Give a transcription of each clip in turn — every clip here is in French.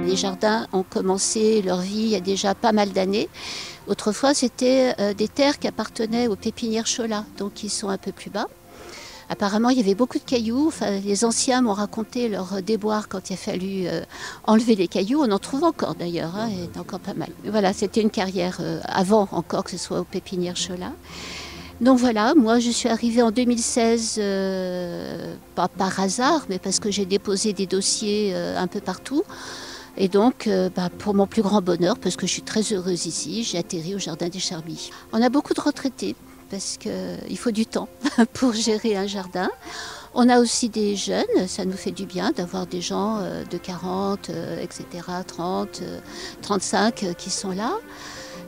Les jardins ont commencé leur vie il y a déjà pas mal d'années. Autrefois, c'était des terres qui appartenaient aux pépinières Chola, donc qui sont un peu plus bas. Apparemment, il y avait beaucoup de cailloux. Enfin, les anciens m'ont raconté leur déboire quand il a fallu enlever les cailloux. On en trouve encore d'ailleurs, hein, et encore pas mal. Voilà, c'était une carrière avant encore que ce soit aux pépinières Chola. Donc voilà, moi je suis arrivée en 2016, pas par hasard, mais parce que j'ai déposé des dossiers un peu partout. Et donc, pour mon plus grand bonheur, parce que je suis très heureuse ici, j'ai atterri au Jardin des Charmilles. On a beaucoup de retraités, parce qu'il faut du temps pour gérer un jardin. On a aussi des jeunes, ça nous fait du bien d'avoir des gens de 40, etc., 30, 35 qui sont là.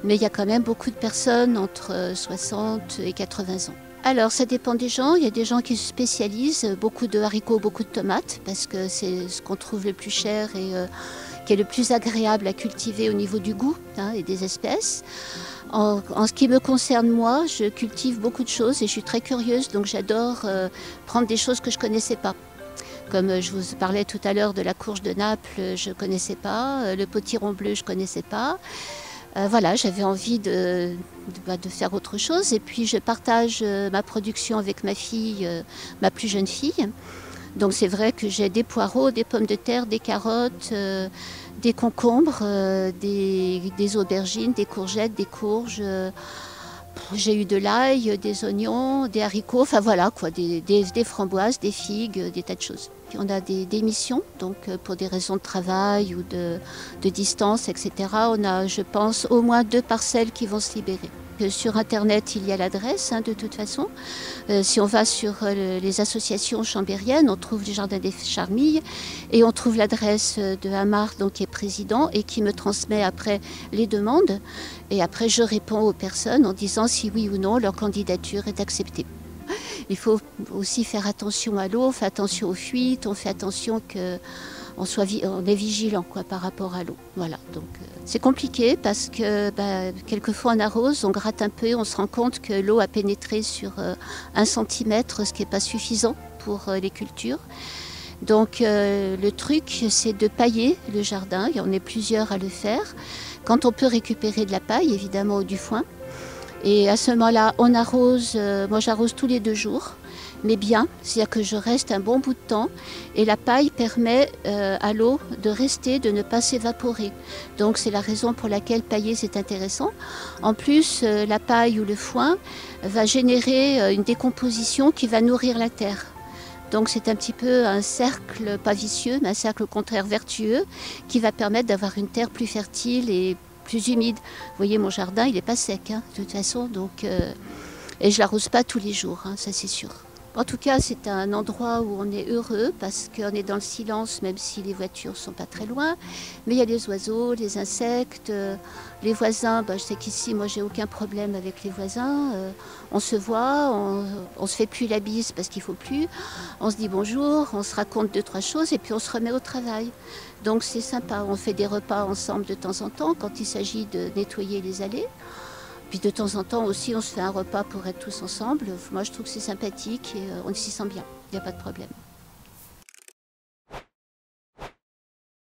Mais il y a quand même beaucoup de personnes entre 60 et 80 ans. Alors ça dépend des gens, il y a des gens qui se spécialisent, beaucoup de haricots, beaucoup de tomates, parce que c'est ce qu'on trouve le plus cher et qui est le plus agréable à cultiver au niveau du goût, hein, et des espèces. En ce qui me concerne moi, je cultive beaucoup de choses et je suis très curieuse, donc j'adore prendre des choses que je ne connaissais pas. Comme je vous parlais tout à l'heure de la courge de Naples, je ne connaissais pas, le potiron bleu, je ne connaissais pas. Voilà, j'avais envie de faire autre chose et puis je partage ma production avec ma fille, ma plus jeune fille. Donc c'est vrai que j'ai des poireaux, des pommes de terre, des carottes, des concombres, des aubergines, des courgettes, des courges. J'ai eu de l'ail, des oignons, des haricots, enfin voilà quoi, des framboises, des figues, des tas de choses. Puis on a des missions, donc pour des raisons de travail ou de distance, etc. On a, je pense, au moins 2 parcelles qui vont se libérer. Sur Internet, il y a l'adresse, hein, de toute façon. Si on va sur les associations chambériennes, on trouve les Jardins des Charmilles et on trouve l'adresse de Hamar, donc, qui est président et qui me transmet après les demandes. Et après, je réponds aux personnes en disant si oui ou non leur candidature est acceptée. Il faut aussi faire attention à l'eau, on fait attention aux fuites, on fait attention qu'on est vigilant quoi, par rapport à l'eau. Voilà, donc c'est compliqué parce que quelquefois on arrose, on gratte un peu, on se rend compte que l'eau a pénétré sur 1 centimètre, ce qui n'est pas suffisant pour les cultures. Donc le truc, c'est de pailler le jardin, il y en a plusieurs à le faire. Quand on peut récupérer de la paille, évidemment, ou du foin. Et à ce moment-là, on arrose, moi j'arrose tous les 2 jours, mais bien, c'est-à-dire que je reste un bon bout de temps et la paille permet à l'eau de rester, de ne pas s'évaporer. Donc c'est la raison pour laquelle pailler c'est intéressant. En plus, la paille ou le foin va générer une décomposition qui va nourrir la terre. Donc c'est un petit peu un cercle, pas vicieux, mais un cercle au contraire vertueux, qui va permettre d'avoir une terre plus fertile et plus humide. Vous voyez, mon jardin, il n'est pas sec, hein, de toute façon, donc, et je ne l'arrose pas tous les jours, hein, ça c'est sûr. En tout cas, c'est un endroit où on est heureux parce qu'on est dans le silence, même si les voitures ne sont pas très loin. Mais il y a les oiseaux, les insectes, les voisins. Je sais qu'ici, moi, j'ai aucun problème avec les voisins. On se voit, on se fait plus la bise parce qu'il ne faut plus. On se dit bonjour, on se raconte 2-3 choses et puis on se remet au travail. Donc c'est sympa. On fait des repas ensemble de temps en temps quand il s'agit de nettoyer les allées. Puis de temps en temps aussi, on se fait un repas pour être tous ensemble. Moi, je trouve que c'est sympathique et on s'y sent bien. Il n'y a pas de problème.